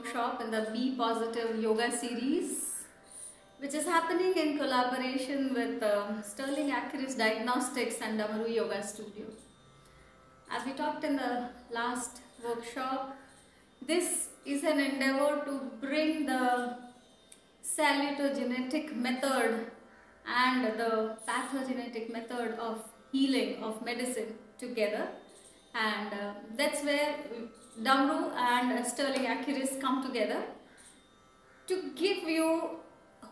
workshop in the Be Positive Yoga series, which is happening in collaboration with Sterling Accurist Diagnostics and Damaru Yoga Studio. As we talked in the last workshop, this is an endeavor to bring the salutogenetic method and the pathogenetic method of healing, of medicine together, and that's where Damaru and Sterling Accurist come together to give you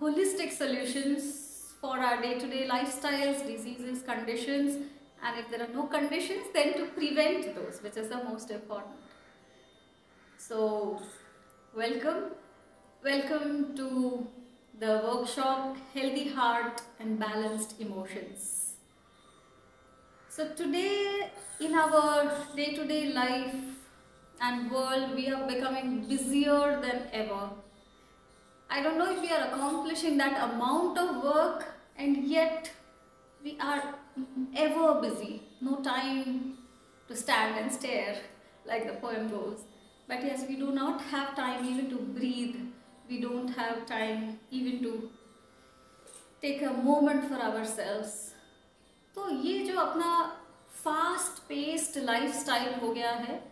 holistic solutions for our day-to-day lifestyles, diseases, conditions, and if there are no conditions, then to prevent those, which is the most important. So welcome to the workshop Healthy Heart and Balanced Emotions. So today in our day-to-day life and world, we are becoming busier than ever. I don't know if we are accomplishing that amount of work, and yet we are ever busy. No time to stand and stare, like the poem goes. But yes, we do not have time even to breathe. We don't have time even to take a moment for ourselves. तो ये जो अपना fast paced lifestyle हो गया है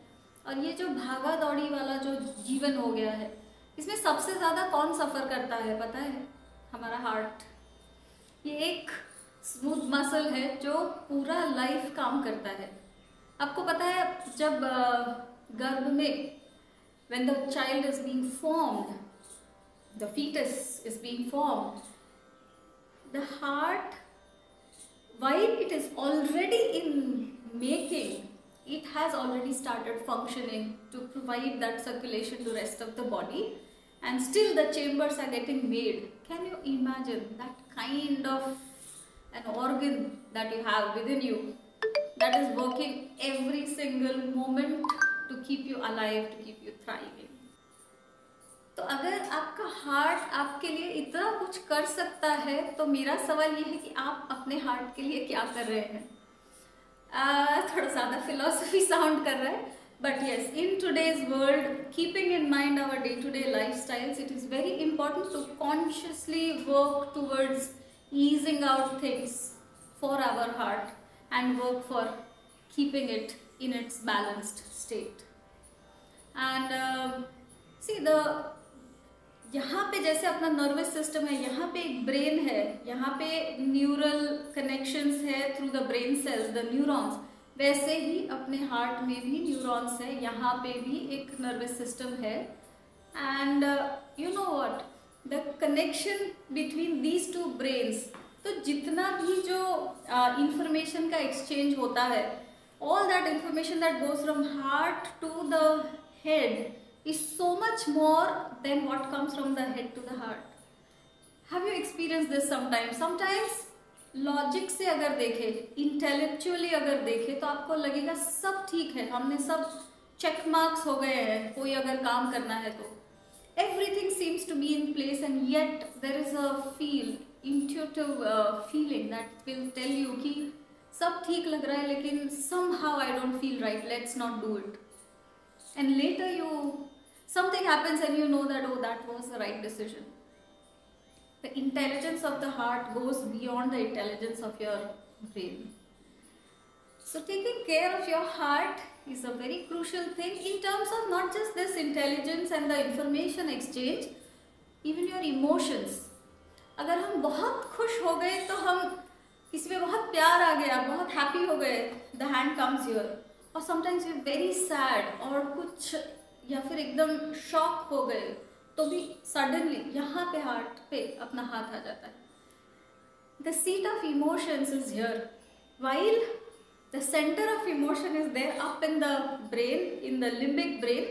और ये जो भागा दौड़ी वाला जो जीवन हो गया है, इसमें सबसे ज़्यादा कौन सफ़र करता है पता है? हमारा हार्ट। ये एक स्मूथ मसल है जो पूरा लाइफ काम करता है। आपको पता है जब गर्भ में when the child is being formed, the fetus is being formed, the heart, while it is already in making, it has already started functioning to provide that circulation to rest of the body, and still the chambers are getting made. Can you imagine that kind of an organ that you have within you that is working every single moment to keep you alive, to keep you thriving? तो अगर आपका heart आपके लिए इतना कुछ कर सकता है, तो मेरा सवाल ये है कि आप अपने हार्ट के लिए क्या कर रहे हैं? थोड़ा ज़्यादा फिलॉसफी साउंड कर रहा है, but yes, in today's world, keeping in mind our day-to-day lifestyles, it is very important to consciously work towards easing out things for our heart and work for keeping it in its balanced state. And see, यहाँ पे जैसे अपना nervous system है, यहाँ पे एक brain है, यहाँ पे न्यूरल कनेक्शंस है through the brain cells, the neurons, वैसे ही अपने हार्ट में भी न्यूरॉन्स है, यहाँ पे भी एक नर्वस सिस्टम है. And you know what, the connection between these two brains, तो जितना भी जो इंफॉर्मेशन का एक्सचेंज होता है, all that information that goes from heart to the head is so much more than what comes from the head to the heart. Have you experienced this sometimes? Sometimes logic से अगर देखें, intellectually अगर देखें, तो आपको लगेगा सब ठीक है, हमने सब चेक मार्क्स हो गए हैं, कोई अगर काम करना है तो everything seems to be in place, and yet there is a intuitive feeling that will tell you कि सब ठीक लग रहा है, लेकिन somehow I don't feel right, let's not do it. And later something happens and you know that, oh, that was the right decision. The intelligence of the heart goes beyond the intelligence of your brain. So taking care of your heart is a very crucial thing in terms of not just this intelligence and the information exchange, even your emotions. अगर हम बहुत खुश हो गए, तो हम किसी में बहुत प्यार आ गया, बहुत हैप्पी हो गए, the hand comes here. और sometimes we are very sad, और कुछ या फिर एकदम शॉक हो गए, तो भी सडनली यहाँ पे हार्ट पे अपना हाथ आ जाता है. The seat of emotions is here, while the center of emotion is there up in the brain, in the limbic brain.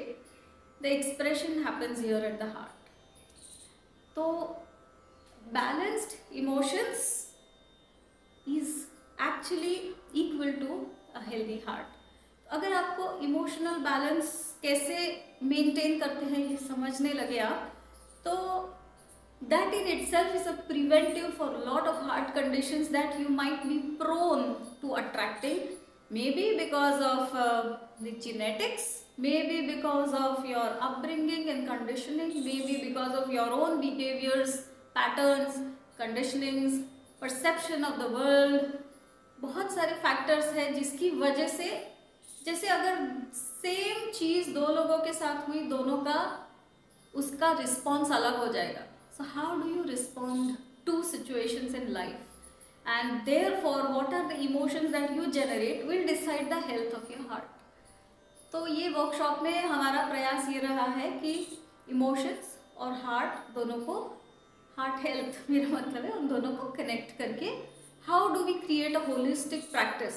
The expression happens here at the heart. तो balanced emotions is actually equal to a healthy heart. अगर आपको emotional balance कैसे maintain करते हैं ये समझने लगे आप, तो that in itself is a preventive for a lot of heart conditions that you might be prone to attracting, maybe because of the genetics, maybe because of your upbringing and conditioning, maybe because of your own behaviors, patterns, conditionings, perception of the world. बहुत सारे factors हैं जिसकी वजह से, जैसे अगर same चीज़ दो लोगों के साथ हुई, दोनों का उसका रिस्पॉन्स अलग हो जाएगा. So how do you respond to situations in life, and therefore what are the emotions that you generate will decide the health of your heart. तो ये वर्कशॉप में हमारा प्रयास ये रहा है कि इमोशंस और हार्ट दोनों को, हार्ट हेल्थ मेरा मतलब है, उन दोनों को कनेक्ट करके how do we create a holistic practice.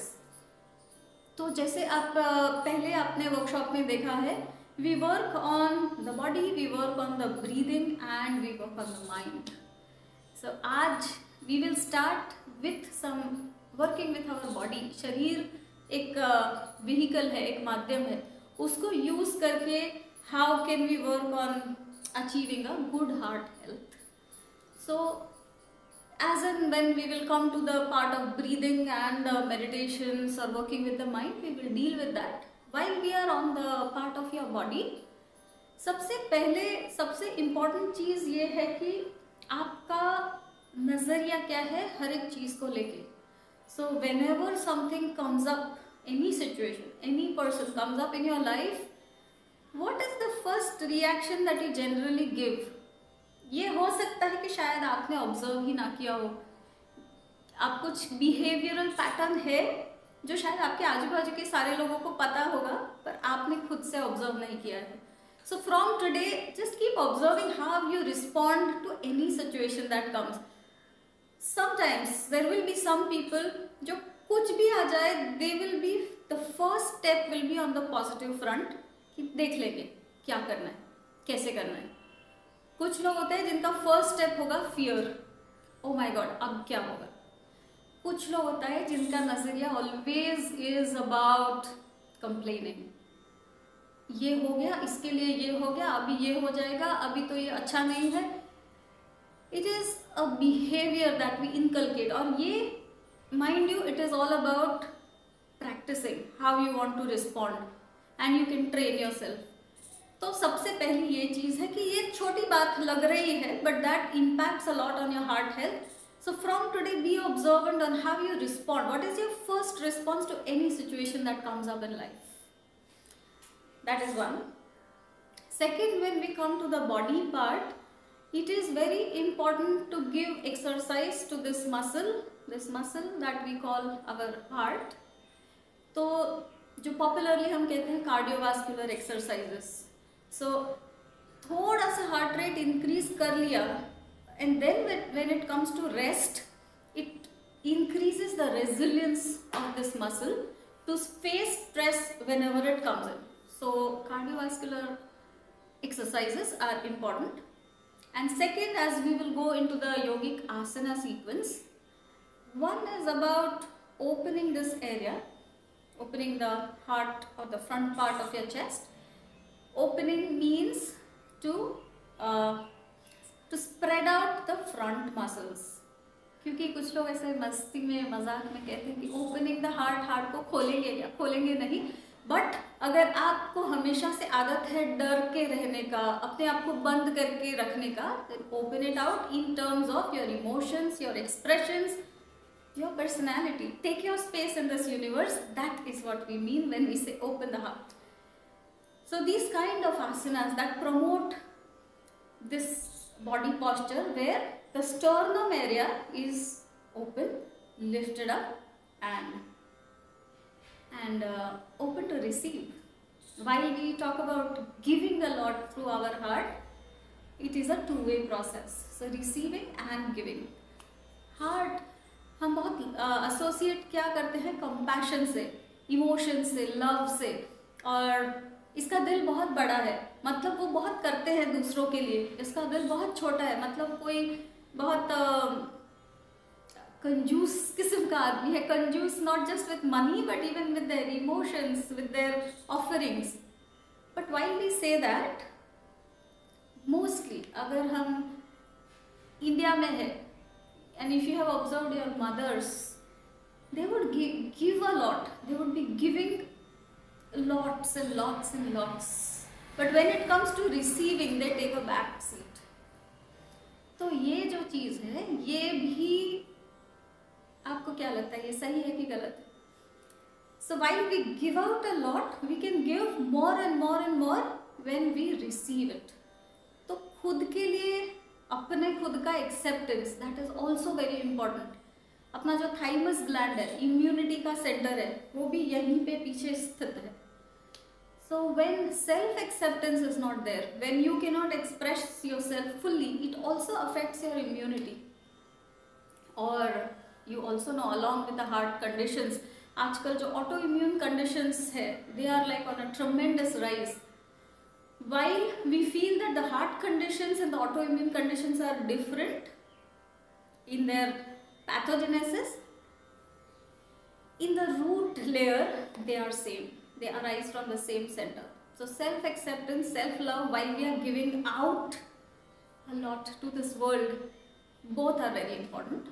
तो जैसे आप पहले आपने वर्कशॉप में देखा है, we work on the body, we work on the breathing and we work on the mind. So आज we will start with some working with our body. शरीर एक व्हीकल है, एक माध्यम है, उसको यूज करके how can we work on achieving a good heart health. So as and when we will come to the part of breathing and meditations or working with the mind, we will deal with that. While we are on the part of your body, सबसे पहले सबसे important चीज़ ये है कि आपका नज़रिया क्या है हर एक चीज़ को लेके. सो whenever something comes up, any situation, any person comes up in your life, what is the first reaction that you generally give? ये हो सकता है कि शायद आपने ऑब्जर्व ही ना किया हो. आप कुछ बिहेवियरल पैटर्न है जो शायद आपके आजू बाजू के सारे लोगों को पता होगा, पर आपने खुद से ऑब्जर्व नहीं किया है. So from today just keep observing how you respond to any situation that comes. Sometimes there will be some people जो कुछ भी आ जाए, they will be the first step will be on the positive front कि देख लेंगे क्या करना है, कैसे करना है. कुछ लोग होते हैं जिनका फर्स्ट स्टेप होगा फियर, ओ माय गॉड अब क्या होगा. कुछ लोग होता है जिनका नजरिया ऑलवेज इज अबाउट कंप्लेनिंग. ये हो गया, इसके लिए ये हो गया, अभी ये हो जाएगा, अभी तो ये अच्छा नहीं है. It is a behaviour that we inculcate. और ये mind you it is all about practising how you want to respond and you can train yourself. तो सबसे पहली ये चीज़ है कि ये छोटी बात लग रही है, but that impacts a lot on your heart health. So from today be observant on how you respond. What is your first response to any situation that comes up in life. That is one. Second, when we come to the body part, it is very important to give exercise to this muscle that we call our heart. तो जो popularly हम कहते हैं cardiovascular exercises. सो थोड़ा सा heart rate increase कर लिया, and then when it comes to rest, it increases the resilience of this muscle to face stress whenever it comes in. So cardiovascular exercises are important. And second, as we will go into the yogic asana sequence, one is about opening this area, opening the heart or the front part of your chest. Opening means to spread out the front muscles. क्योंकि कुछ लोग ऐसे मस्ती में मजाक में कहते हैं कि ओपनिंग द हार्ट को खोलेंगे क्या, खोलेंगे नहीं. बट अगर आपको हमेशा से आदत है डर के रहने का, अपने आप को बंद करके रखने का, then open it out in terms of your emotions, your expressions, your personality. Take your space in this universe. That is what we mean when we say open the heart. So these kind of asanas that promote this body posture where the sternum area is open, lifted up and open to receive. While we talk about giving a lot through our heart, it is a two-way process. So receiving and giving. Heart हम बहुत associate क्या करते हैं compassion से, emotion से, love से, और इसका दिल बहुत बड़ा है, मतलब वो बहुत करते हैं दूसरों के लिए. इसका दिल बहुत छोटा है, मतलब कोई बहुत कंजूस किस्म का आदमी है. कंजूस not just with money but even with their emotions, with their offerings. But while we say that, mostly अगर हम इंडिया में है, and if you have observed your mothers, they would give a lot. They would be giving lots and lots and lots. But when it comes to receiving, they take a back seat. तो ये जो चीज़ है, ये भी आपको क्या लगता है, ये सही है कि गलत है? So while we give out a lot, we can give more and more and more when we receive it. तो खुद के लिए अपने खुद का acceptance, that is also very important. अपना जो थाइमस ग्लैंड है, इम्यूनिटी का सेंटर है, वो भी यहीं पे पीछे स्थित है. So when self-acceptance is not there, when you cannot express yourself fully, it also affects your immunity. Or you also know, along with the heart conditions, आजकल जो autoimmune conditions है, they are like on a tremendous rise. While we feel that the heart conditions and the autoimmune conditions are different in their pathogenesis, in the root layer they are same. They arise from the same center. So self-acceptance, self-love, while we are giving out a lot to this world, both are very important.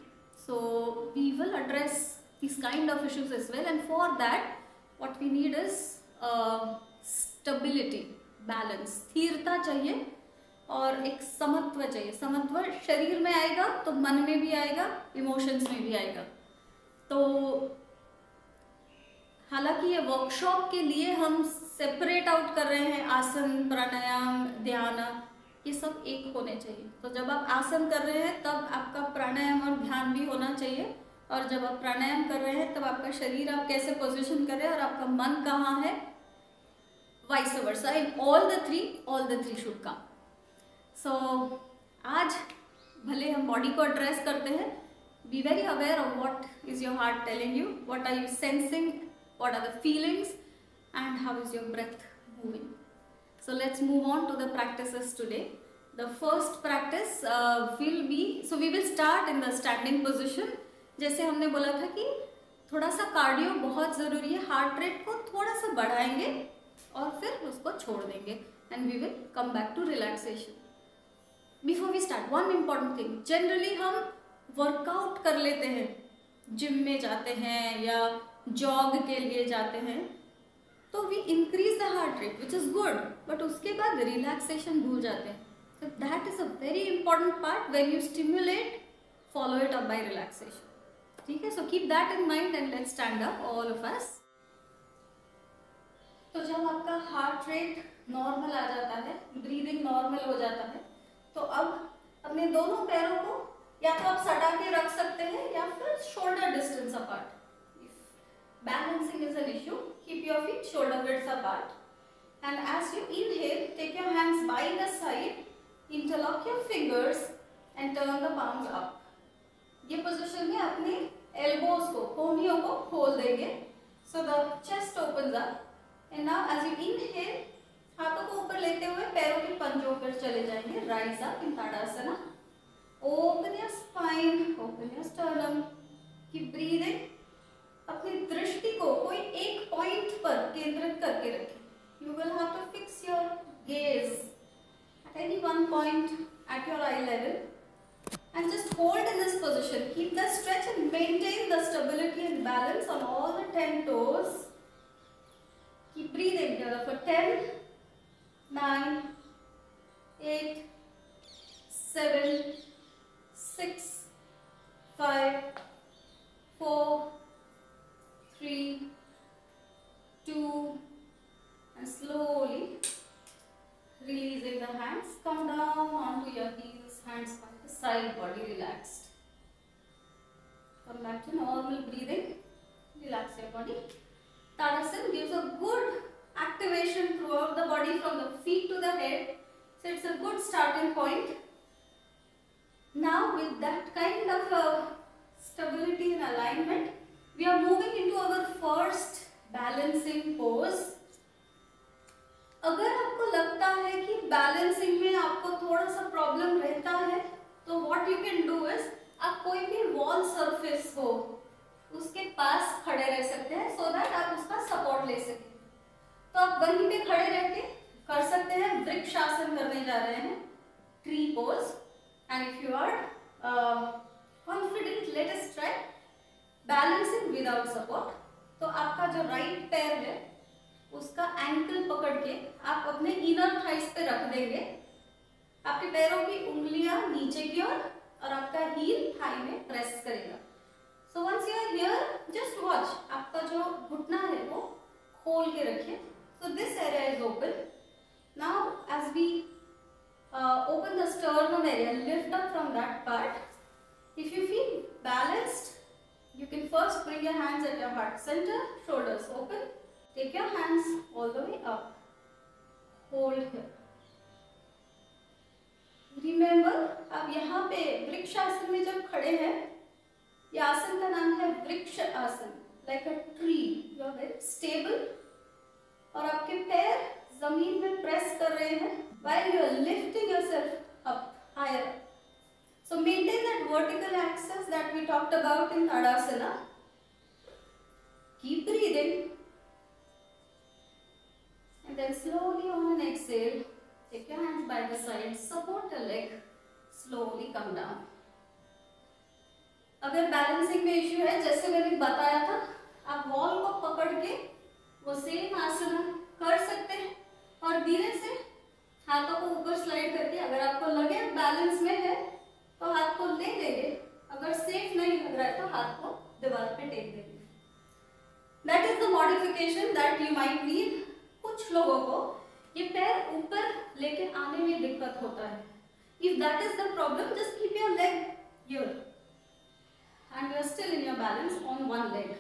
So we will address these kind of issues as well, and for that what we need is stability, balance, स्थिरता चाहिए और एक समत्व चाहिए. समत्व शरीर में आएगा तो मन में भी आएगा, इमोशंस में भी आएगा. तो हालांकि ये वर्कशॉप के लिए हम सेपरेट आउट कर रहे हैं आसन, प्राणायाम, ध्यान, ये सब एक होने चाहिए. तो जब आप आसन कर रहे हैं तब आपका प्राणायाम और ध्यान भी होना चाहिए, और जब आप प्राणायाम कर रहे हैं तब आपका शरीर आप कैसे पोजीशन कर रहे हैं और आपका मन कहाँ है, vice versa. In all the three should come. So आज भले हम बॉडी को एड्रेस करते हैं, be very aware of what is your heart telling you, what are you sensing, what are the feelings, and how is your breath moving. So let's move on to the practices today. The first practice will be, so we will start in the standing position. जैसे हमने बोला था कि थोड़ा सा cardio बहुत ज़रूरी है, हार्ट रेट को थोड़ा सा बढ़ाएंगे और फिर उसको छोड़ देंगे, and we will come back to relaxation. Before we start, one important thing, generally हम वर्कआउट कर लेते हैं, जिम में जाते हैं या जॉग के लिए जाते हैं, तो we increase the heart rate which is good, but उसके बाद रिलैक्सेशन भूल जाते हैं. So that is a very important part. When you stimulate, follow it up by relaxation. ठीक है, so keep that in mind and let's stand up, all of us. तो जब आपका हार्ट रेट नॉर्मल आ जाता है, ब्रीदिंग नॉर्मल हो जाता है, तो अब अपने दोनों पैरों को या तो आप सटा के रख सकते हैं या फिर shoulder distance apart. Balancing is an issue. Keep your feet shoulder width apart, and as you inhale, take your hands by the side, interlock your fingers and turn the palms up. ये position में अपने elbows को, कोहनियों को खोल देंगे, so the chest opens up. And now as you inhale, हाथों को ऊपर लेते हुए पैरों के पंजों पर चले जाएंगे. Rise up in Tadasana. Open your spine, open your sternum. Keep breathing. अपनी दृष्टि को कोई एक पॉइंट पर केंद्रित करके रखें. You will have to fix your gaze at any one point at your eye level and just hold in this position. Keep the stretch and maintain the stability and balance on all the 10 toes. Keep breathing here for 10, 9, 8, 7, 6, 5, 4, 3, 2, and slowly releasing the hands, come down onto your heels, hands by the side, body relaxed. Come back to normal breathing, relax your body. Tadasana gives a good activation throughout the body from the feet to the head, so it's a good starting point. Now with that kind of stability and alignment, we are moving into our first balancing pose. अगर आपको लगता है कि balancing में आपको थोड़ा सा problem रहता है, तो what you can do is, आप कोई भी वॉल सरफेस हो उसके पास खड़े रह सकते हैं, so that आप उसका सपोर्ट ले सकें. तो आप वहीं पे खड़े रह के कर सकते हैं. वृक्षासन करने जा रहे हैं, tree pose. And if you are confident, let us try balancing without support. तो आपका जो राइट पैर है उसका एंकल पकड़ के आप अपने इनर थाइस पे रख देंगे। आपके पैरों की उंगलियां नीचे की ओर और आपका हील थाई में प्रेस करेगा। So once you are here, just watch, आपका जो घुटना है वो खोल के रखिए। So this area is open. Now as we open the sternum area, lift up from that part. If you feel balanced, you can first bring your hands at your heart center, shoulders open. Take your hands all the way up. Hold here. Remember, आप यहाँ पे वृक्ष आसन में जब खड़े हैं, ये आसन का नाम है वृक्ष आसन, like a tree. You are very stable और आपके पैर जमीन में प्रेस कर रहे हैं while you are lifting yourself up higher. So maintain that vertical axis that we talked about in Tadasana. Keep breathing and then slowly on an exhale, take your hands by the side, support the leg, slowly come down. अगर balancing में issue है, जैसे मैंने बताया था, आप wall को पकड़ के वो सेम आसन कर सकते हैं और धीरे से हाथों को ऊपर स्लाइड करके, अगर आपको लगे बैलेंस में है तो हाथ को ले लेंगे, अगर सेफ नहीं लग रहा है तो हाथ को दीवार पे टेक देंगे। That is the modification that you might need. कुछ लोगों को ये पैर ऊपर लेके आने में दिक्कत होता है। If that is the problem, just keep your leg here and you are still in your balance on one leg.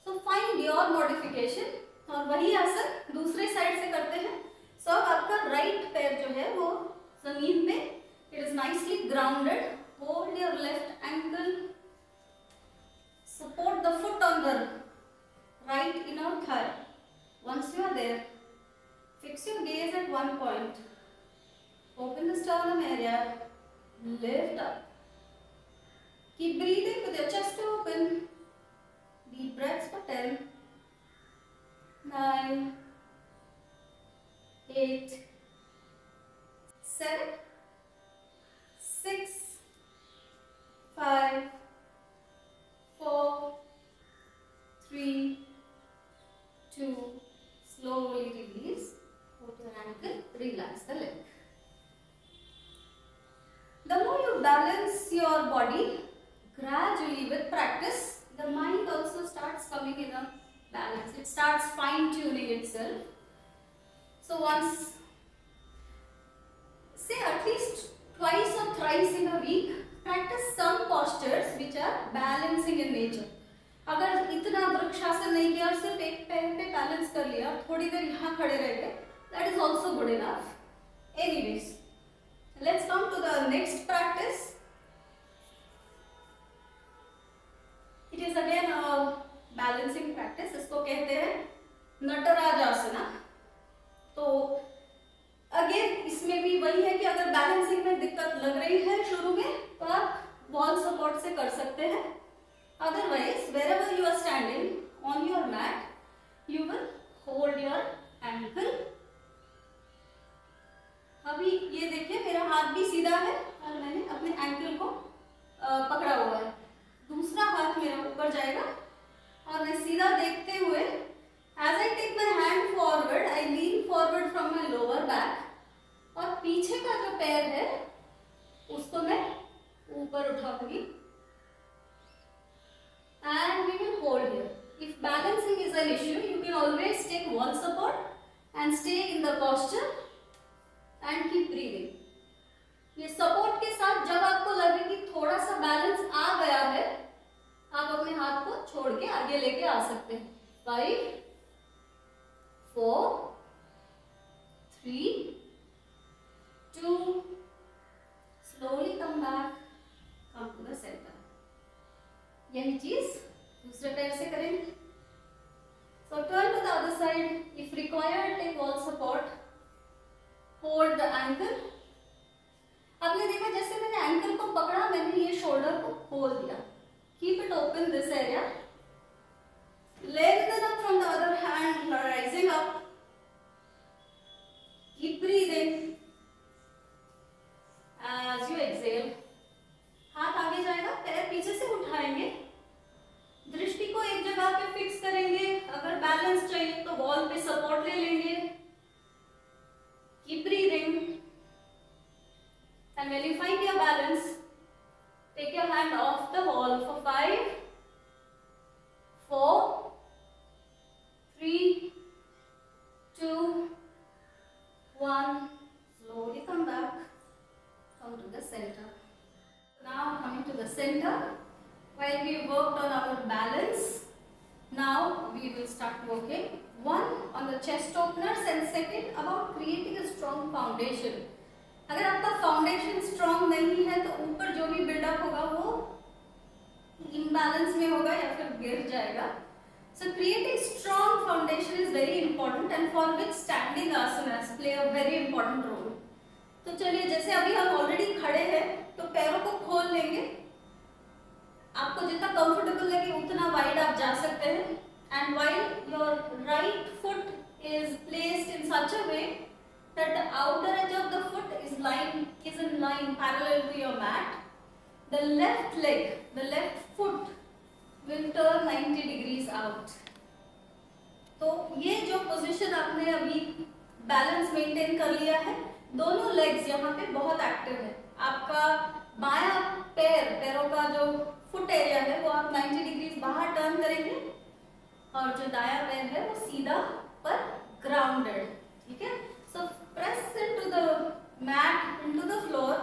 So find your modification और वही आसन दूसरे साइड से करते हैं। सो अब आपका राइट पैर जो है वो जमीन पे, it is nicely grounded. Hold your left ankle, support the foot on the right inner thigh. Once you are there, fix your gaze at one point, open the sternum area, lift up, keep breathing with your chest open, deep breaths for 10, 9, 8, 7, 6, 5, 4, 3, 2, slowly release, hold your ankle, relax the leg. The more you balance your body, gradually with practice, the mind also starts coming in a balance. It starts fine-tuning itself. So once, say at least twice or thrice in a week, practice some postures which are balancing in nature. अगर इतना वृक्षासन नहीं किया और सिर्फ एक पैर पे balance कर लिया, थोड़ी देर यहाँ खड़े रह गए, that is also good enough. Anyways, let's come to the next practice. It is again a balancing practice. इसको कहते हैं नटराज आसना। तो अगेन इसमें भी वही है कि अगर बैलेंसिंग में दिक्कत लग रही है शुरू में, तो आप वॉल सपोर्ट से कर सकते हैं। Otherwise wherever you are standing on your mat, you will hold your ankle. अभी ये देखिए, मेरा हाथ भी सीधा है और मैंने अपने एंकल को पकड़ा हुआ है। दूसरा हाथ मेरा ऊपर जाएगा और मैं सीधा देखते हुए, as I take my hand forward, I lean forward from my lower back, और पीछे का जो पैर है उसको मैं ऊपर उठाऊंगी and we will hold here. If balancing is an issue, you can always take wall support and stay in the posture and keep breathing. ये सपोर्ट के साथ जब आपको लगे कि थोड़ा सा बैलेंस आ गया है, आप अपने हाथ को छोड़ के आगे लेके आ सकते हैं। 5, 4, 3, 2, slowly come back, come to the center. यही चीज दूसरे पैर से करेंगे। So turn to the other side. If required, take wall support. Hold the ankle. आपने देखा जैसे मैंने एंकल को पकड़ा, मैंने ये शोल्डर को खोल दिया। Keep it open this area. Lengthen up from the other hand, rising up. Keep And when you find your balance, take your hand off the wall for 5, 4, 3, 2, 1. Slowly come back. Come to the center. Now coming to the center. While we worked on our balance, now we will start working. One on the chest openers and second about creating a strong foundation. अगर आपका foundation strong नहीं है तो ऊपर जो भी buildup होगा वो इम्बैलेंस में होगा या फिर गिर जाएगा. So creating strong foundation is very important and for which standing asanas play a very important role. तो चलिए जैसे अभी हम ऑलरेडी खड़े हैं तो पैरों को खोल लेंगे. आपको जितना कंफर्टेबल लगे उतना वाइड आप जा सकते हैं. And while your right foot is placed in such a way that the outer edge of the foot is in line parallel to your mat, the left leg, the left foot will turn 90 degrees out. तो ये जो position आपने अभी balance maintain कर लिया है, दोनों legs यहाँ पे बहुत एक्टिव है. आपका बायां पैरों का जो फुट एरिया है वो आप 90 डिग्री बाहर टर्न करेंगे और जो दायां पैर है वो सीधा पर ग्राउंडेड. ठीक है. So press into the mat, into the floor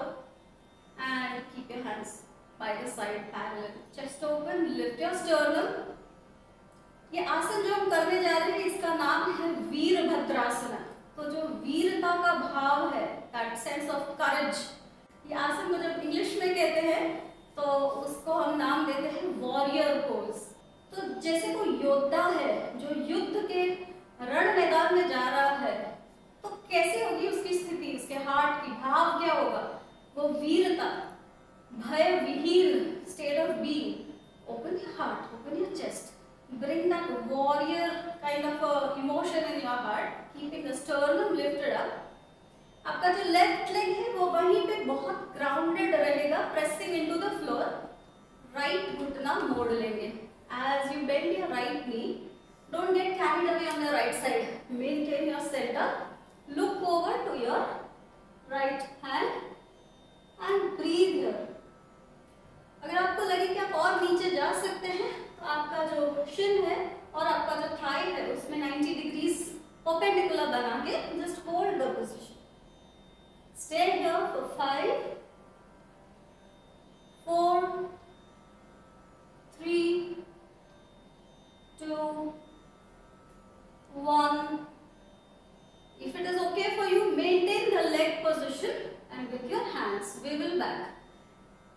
and keep your hands by the side parallel. Chest open, lift your sternum. ये आसन जो हम करने जा रहे हैं इसका नाम है वीरभद्रासना. तो जो वीरता का भाव है, दैट सेंस ऑफ करेज, ये आसन को जब इंग्लिश में कहते हैं तो उसको हम नाम देते हैं वॉरियर पोज. तो जैसे कोई योद्धा है जो युद्ध के रण मैदान में जा रहा है तो कैसे होगी उसकी स्थिति, उसके हार्ट की भाव क्या होगा, वो वीरता, भय विहीन state of being. Open your heart, open your chest, bring that warrior kind of a emotion in your heart, keeping the sternum lifted up. आपका जो लेफ्ट लेग है वो वहीं पे बहुत ग्राउंडेड रहेगा, pressing into the floor. Right घुटना मोड़ लेंगे. As you bend your right knee, don't get carried away on the right side. Maintain your center. Look over to your right hand and breathe here. अगर आपको लगे कि आप और नीचे जा सकते हैं तो आपका जो शिन है और आपका जो थाई है उसमें 90 डिग्रीज परपेंडिकुलर बना के just hold the position. Stay here for 5, 4, 3, 2, 1. If it is okay for you, maintain the leg position and with your hands swivel back.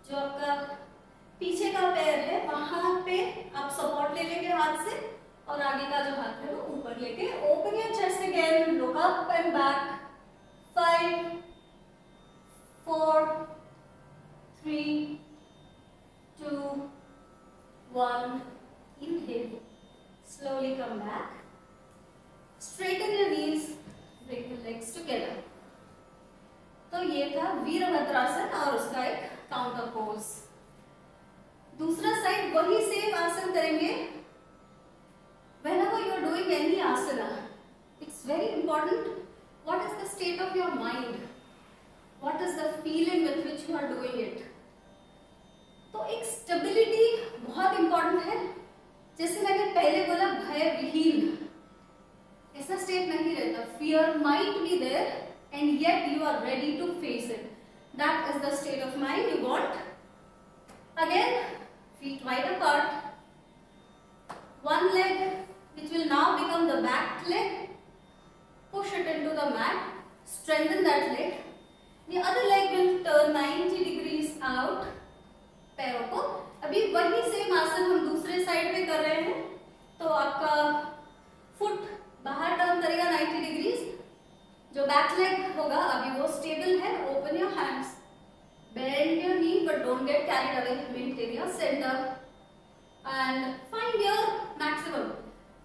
जो आपका पीछे का पैर है वहां पे आप सपोर्ट ले लेंगे हाथ से और आगे का जो हाथ है वो ऊपर लेके open your chest again, look up and back. 5, 4, 3, 2, 1. Inhale. Slowly come back. Straighten your knees. Bring your legs together. तो ये था वीरभद्रासन और उसका एक काउंटर पोज. दूसरा साइड वही सेम आसन करेंगे. Whenever you are doing any asana, it's very important what is the state of your mind, what is the feeling with which you are doing it. तो एक स्टेबिलिटी बहुत important है. जैसे मैंने पहले बोला भय विहीन ऐसा स्टेट नहीं रहता. Fear might be there and yet you are ready to face it. That is the state of mind you want. Again, feet wide apart. One leg which will now become the back leg. Push it into the mat. Strengthen that leg. The other leg will turn 90 degrees out. पैरों को अभी वही same आसन हम दूसरे side पे कर रहे हैं. तो आपका फुट बाहर टर्न करेगा 90 डिग्रीज. जो बैक लेग होगा अभी वो स्टेबल है. Open your hands, bend your knee but don't get carried away. Maintain your centre and find your maximum.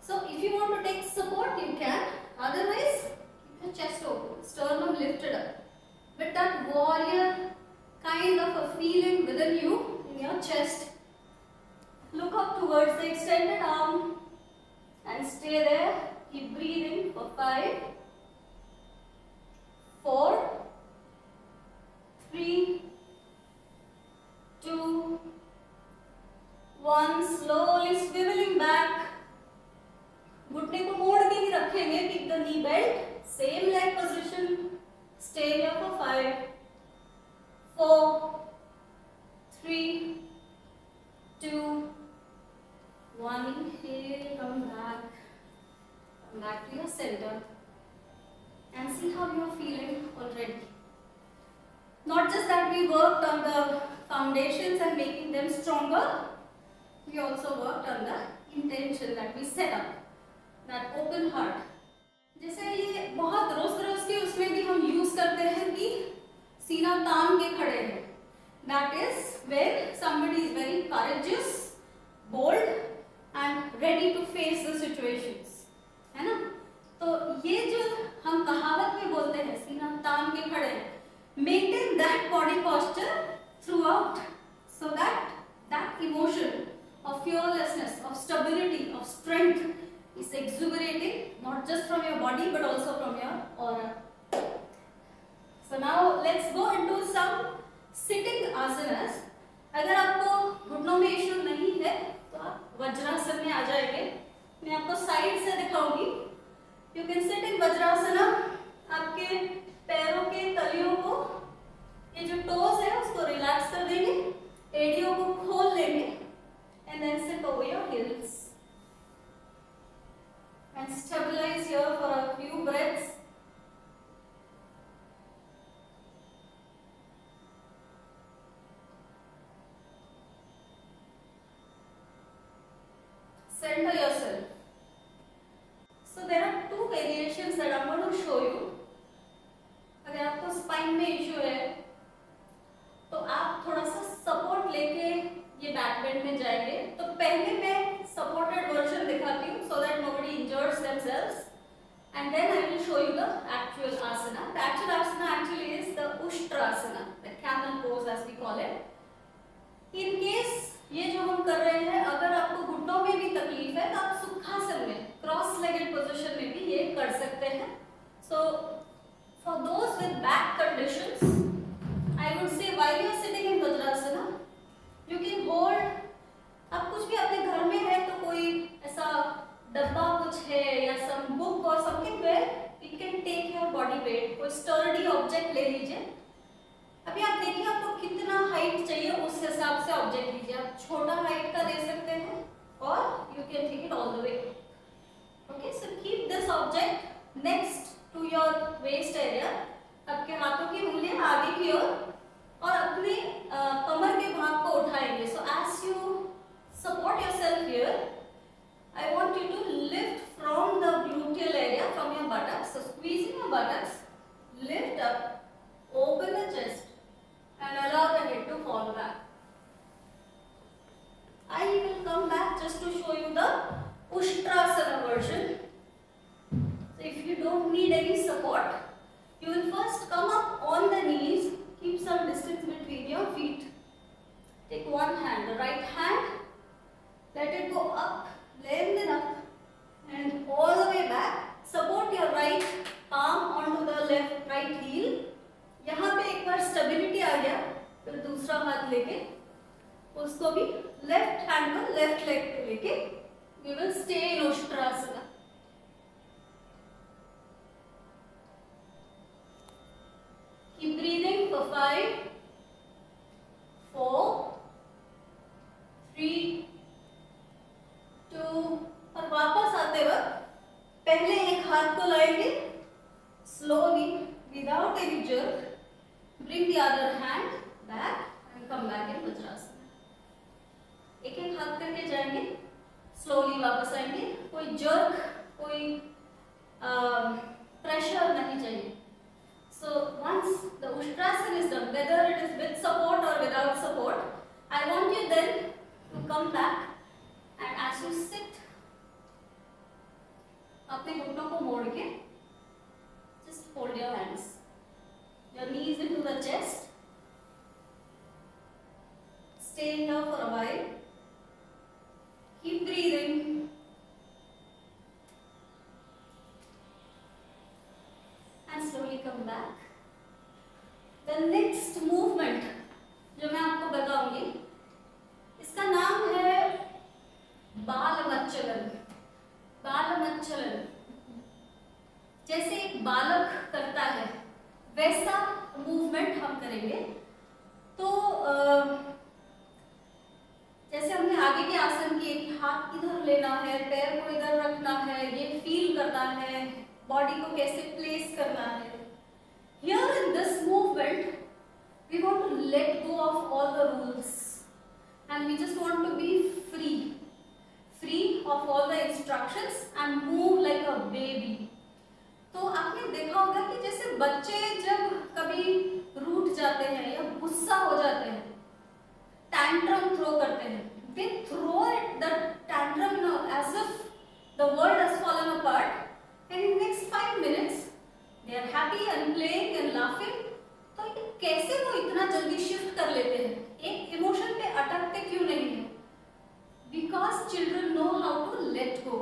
So if you want to take support you can, otherwise keep your chest open, sternum lifted up with that warrior kind of a feeling within you in your chest. Look up towards the extended arm and stay there. Keep breathing for 5, 4, 3, 4, 3, 2, 1. Inhale, come back to your center, and see how you are feeling already. Not just that we worked on the foundations and making them stronger, we also worked on the intention that we set up, that open heart. जैसे ये बहुत रोज के उसमें भी हम use करते हैं कि सीना तान के खड़े हैं. That is when somebody is very courageous, bold and ready to face the situations, है ना. तो ये जो हम कहावत में बोलते हैं सीना तान के खड़े हैं, maintain that body posture throughout, so that that emotion of fearlessness, of stability, of strength is exuberating not just from your body but also from your aura. So now let's go into some sitting asanas. अगर आपको घुटनों में issue नहीं है तो आप वज्रासन में आ जाएंगे. मैं आपको साइड से दिखाऊंगी. You can sit in वज्रासना. आपके पैरों के तलियों को, ये जो टोस है उसको रिलैक्स कर देंगे, एडियो को खोल लेंगे, and then sit over your heels and stabilize here for a few breaths. Center yourself. So there are two variations that I'm going to show you. अगर आपको स्पाइन में इश्यू है तो आप थोड़ा सा सपोर्ट लेके ये बैक बेंड में जाएंगे. तो पहले मैं सपोर्टेड वर्जन दिखाती हूँ so that nobody injures themselves, and then I will show you the actual asana. The actual asana actually is the Ushtrasana, the camel pose as we call it. In case ये जो हम कर रहे हैं, अगर आपको घुटनों में भी तकलीफ है तो आप सुखासन में, क्रॉस लेगेड पोजीशन में भी ये कर सकते हैं. So for those with back conditions, I would say while you are sitting in Vajrasana, you can hold. आप कुछ भी अपने घर में है तो कोई ऐसा डब्बा कुछ है या some book or something where you can take your body weight. कोई sturdy object ले लीजिए. अभी आप देखिए आपको कितना हाइट चाहिए, उस हिसाब से ऑब्जेक्ट लीजिए. आप छोटा हाइट का ले सकते हैं और you can take it all the way. Okay, so keep this object next to your waist area. आपके हाथों की उंगलियां आगे की ओर और अपने कमर के भाग को उठाएंगे. So as you support yourself here, I want you to lift from the gluteal area, from your buttocks. So squeezing your buttocks, lift up, open the chest and allow the head to fall back. I will come back just to show you the Ushtrasana version. So if you don't need any support, you will first come up on the knees, keep some distance between your feet. Take one hand, the right hand, let it go up, lengthen up and all the way back. Support your right palm onto the left right heel. यहाँ पे एक बार stability आ गया, फिर दूसरा हाथ लेके उसको भी लेफ्ट हैंड को लेफ्ट लेग पे लेके we will stay in Ushtrasana. Keep breathing for 5, 4, 3, 2 और वापस आते वक्त पहले एक हाथ को लाएंगे, slowly without any jerk. Bring the other hand back and come back in Vajrasana. एक एक हाथ करके जाएंगे, slowly वापस आएंगे. कोई jerk, कोई pressure नहीं चाहिए. So once the Ushtrasana is done, whether it is with support or without support, I want you then to come back and as you sit, अपने घुटनों को मोड़ के just hold your hands. Your knees into the chest. Stay here for a while. Keep breathing. And slowly come back. The next movement जो मैं आपको बताऊंगी, इसका नाम है बालमच्चलन. बालमच्चलन जैसे एक बालक करता है वैसा मूवमेंट हम करेंगे. तो जैसे हमने आगे के आसन किए कि हाथ इधर लेना है, पैर को इधर रखना है, ये फील करना है, बॉडी को कैसे प्लेस करना है. Here in this movement, we want to let go of all the rules and we just want to be free of all the instructions and move like a baby. तो आपने देखा होगा कि जैसे बच्चे जब कभी रूठ जाते हैं या गुस्सा हो जाते हैं, टैंट्रम थ्रो करते हैं, they throw the tantrum as if the world has fallen apart, and in next 5 minutes they are happy and playing and laughing. तो ये कैसे वो इतना जल्दी शिफ्ट कर लेते हैं, एक इमोशन पे अटकते क्यों नहीं है? Because children know how to let go.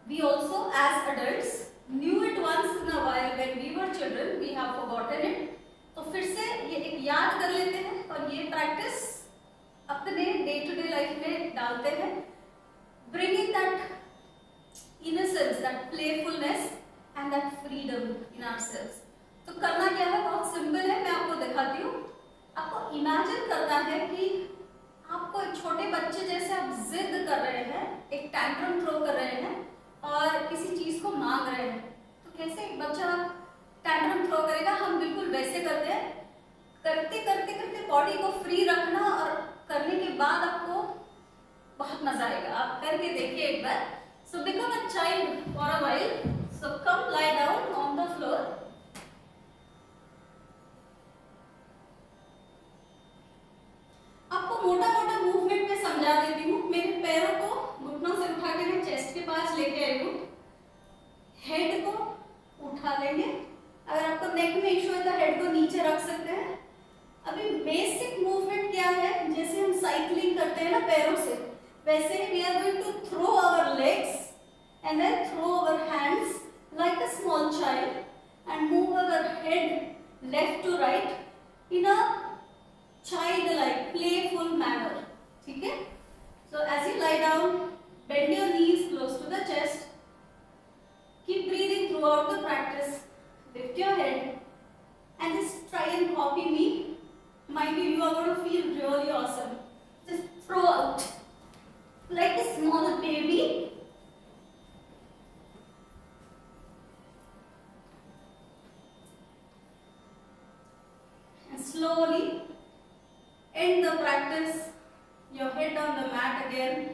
We also as adults knew it once in a while when we were children, we have forgotten it. तो फिर से ये एक याद कर लेते हैं और ये प्रैक्टिस अपने डे टू डे लाइफ में डालते हैं, bringing that innocence, that playfulness and that freedom in ourselves. तो करना क्या है, बहुत सिंपल है, मैं आपको दिखाती हूँ. आपको इमेजिन करना है कि आपको एक छोटे बच्चे जैसे आप जिद कर रहे हैं, एक टैंट्रम थ्रो कर रहे हैं और किसी चीज को मांग रहे हैं. तो कैसे एक बच्चा टैंट्रम थ्रो करेगा, हम बिल्कुल वैसे करते हैं. करते करते करते बॉडी को फ्री रखना और करने के बाद आपको बहुत मजा आएगा. आप करके देखिए एक बार. So become a child for a while. So come lie down on the floor. आपको मोटा मोटा मूवमेंट में समझा देती हूँ. मेरे पैरों को घुटनों से उठा के मैं चेस्ट के पास लेके आई हूँ. हेड को उठा लेंगे. अगर आपको नेक में इशू है तो हेड को नीचे रख सकते हैं. अभी बेसिक मूवमेंट क्या है, जैसे हम साइकिलिंग करते हैं ना पैरों से, वैसे ही we are going to throw our legs and then throw our hands like a small child and move our head left to right in a child-like, playful manner. ठीक है? So as you lie down, bend your knees close to the chest. Keep breathing throughout the practice. Lift your head and just try and copy me. Mind you, you are going to feel really awesome. Just throw out like a small baby. And slowly end the practice. Your head on the mat again.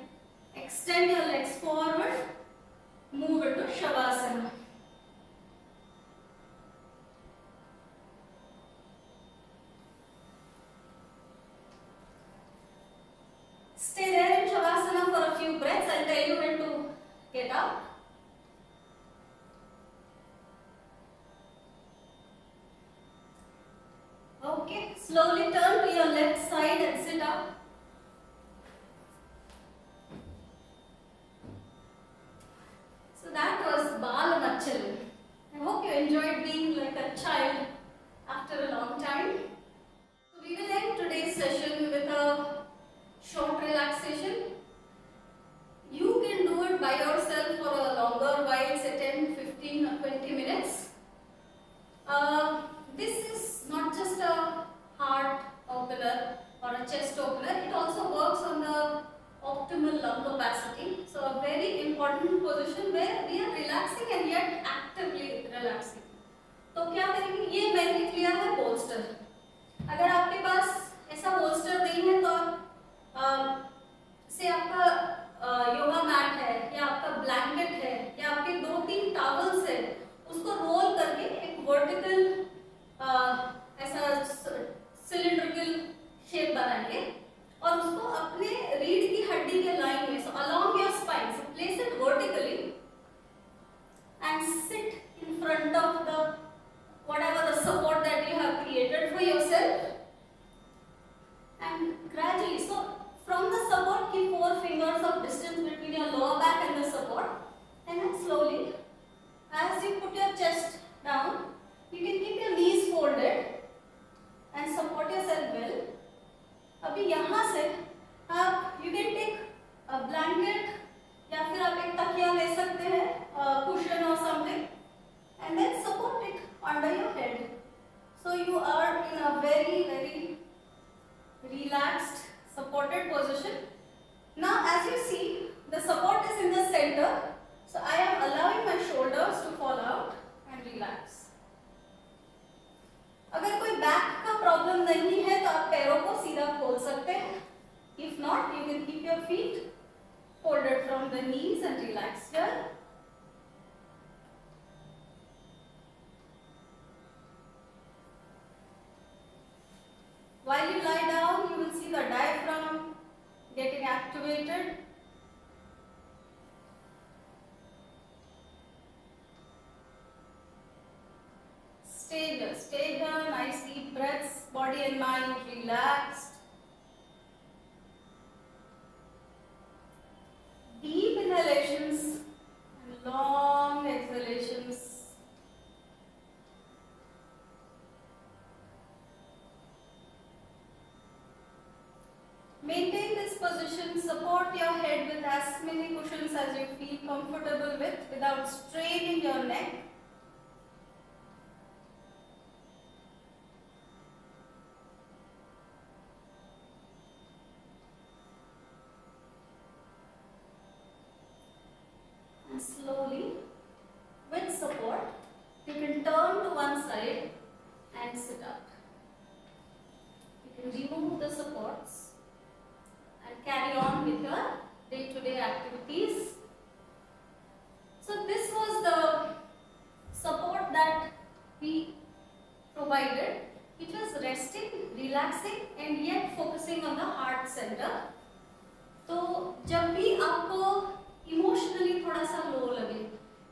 Extend your legs forward. Move into Shavasana. Stay there in Shavasana for a few breaths. I'll tell you when to get up. Okay, slowly turn to your left side and sit up. So that was Bal Machal. I hope you enjoyed being like a child after a long time. So we will end today's session with a short relaxation. You can do it by yourself for a longer while, say 10, 15 or 20 minutes. This is not just a heart opener or a chest opener, it also works on the optimal lung capacity. So a very important position where we are relaxing and yet actively relaxing. तो क्या करेंगे, ये मैंने लिया है bolster. अगर आपके पास ऐसा बोल्स्टर नहीं है तो से आपका योगा मैट है या आपका ब्लैंकेट है या आपके 2-3 टॉवल्स है, उसको रोल करके एक वर्टिकल ऐसा सिलिंड्रिकल शेप बनाएंगे और उसको अपने रीढ़ की हड्डी के लाइन में, so along your spine, so place it vertically and sit in front of the whatever the support that you have created for yourself, and gradually, so from the support keep 4 fingers of distance between your lower back and the support, and then slowly as you put your chest down, you can keep your knees folded and support yourself well. अभी यहाँ से आप you can take a blanket या फिर आप एक तकिया ले सकते हैं, cushion or something, and then support it under your head. So you are in a very relaxed, supported position. Now as you see, the support is in the center. So I am allowing my shoulders to fall out and relax. अगर कोई back का problem नहीं है तो आप पैरों को सीधा खोल सकते हैं. If not, you can keep your feet folded from the knees and relax here. While you lie down, you will see the diaphragm getting activated. Stay here, nice deep breaths, body and mind relaxed. Deep inhalations and long exhalations. Maintain this position, support your head with as many cushions as you feel comfortable with without straining your neck. And slowly, with support, you can turn to one side and sit up. You can remove the supports and carry on with your day-to-day activities. So this was the support that we provided, which was resting, relaxing and yet focusing on the heart center. तो जब भी आपको emotionally थोड़ा सा लो लगे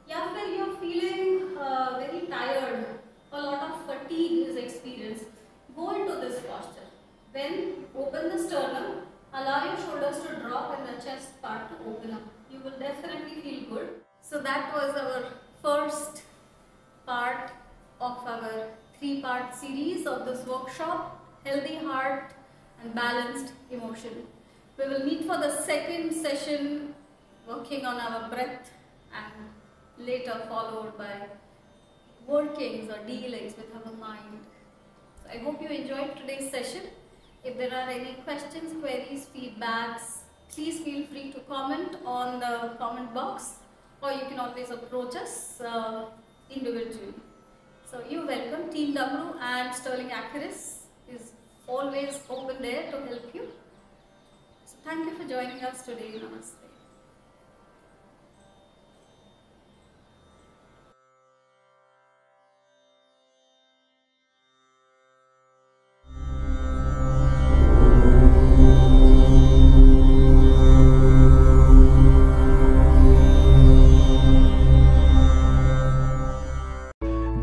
या फिर you are feeling very tired, a lot of fatigue is experienced, go into this posture. Then open the sternum, allow your shoulders to drop and the chest part to open up. You will definitely feel good. So that was our first part of our 3-part series of this workshop, Healthy Heart and Balanced Emotion. We will meet for the second session, working on our breath and later followed by workings or dealings with our mind. So I hope you enjoyed today's session. If there are any questions, queries, feedbacks, please feel free to comment on the comment box, or you can always approach us individually. So you're welcome. Team W and Sterling Accuris is always open there to help you. So thank you for joining us today. Namaste.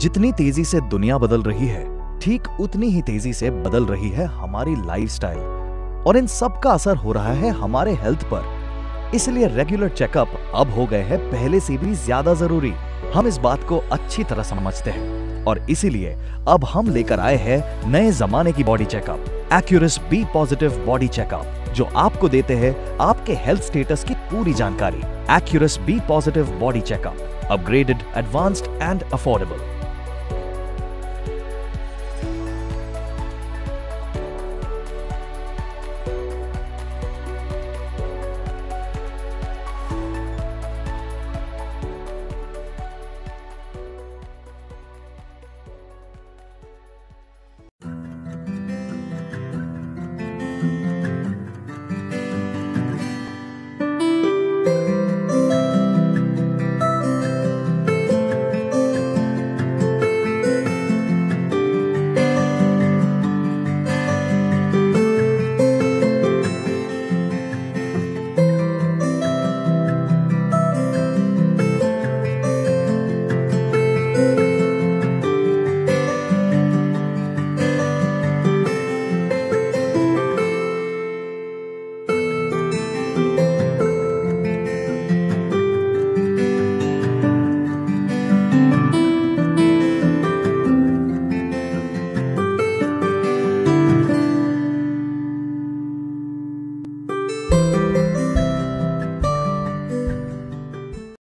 जितनी तेजी से दुनिया बदल रही है, ठीक उतनी ही तेजी से बदल रही है हमारी लाइफस्टाइल, और इन सब का असर हो रहा है हमारे हेल्थ पर। इसलिए रेगुलर चेकअप अब हो गए हैं पहले से भी ज्यादा जरूरी। हम इस बात को अच्छी तरह समझते हैं और इसीलिए अब हम लेकर आए हैं नए जमाने की body checkup, Accurus B positive body checkup, जो आपको देते हैं आपके हेल्थ स्टेटस की पूरी जानकारी। Accurus B positive body checkup, upgraded, advanced and affordable.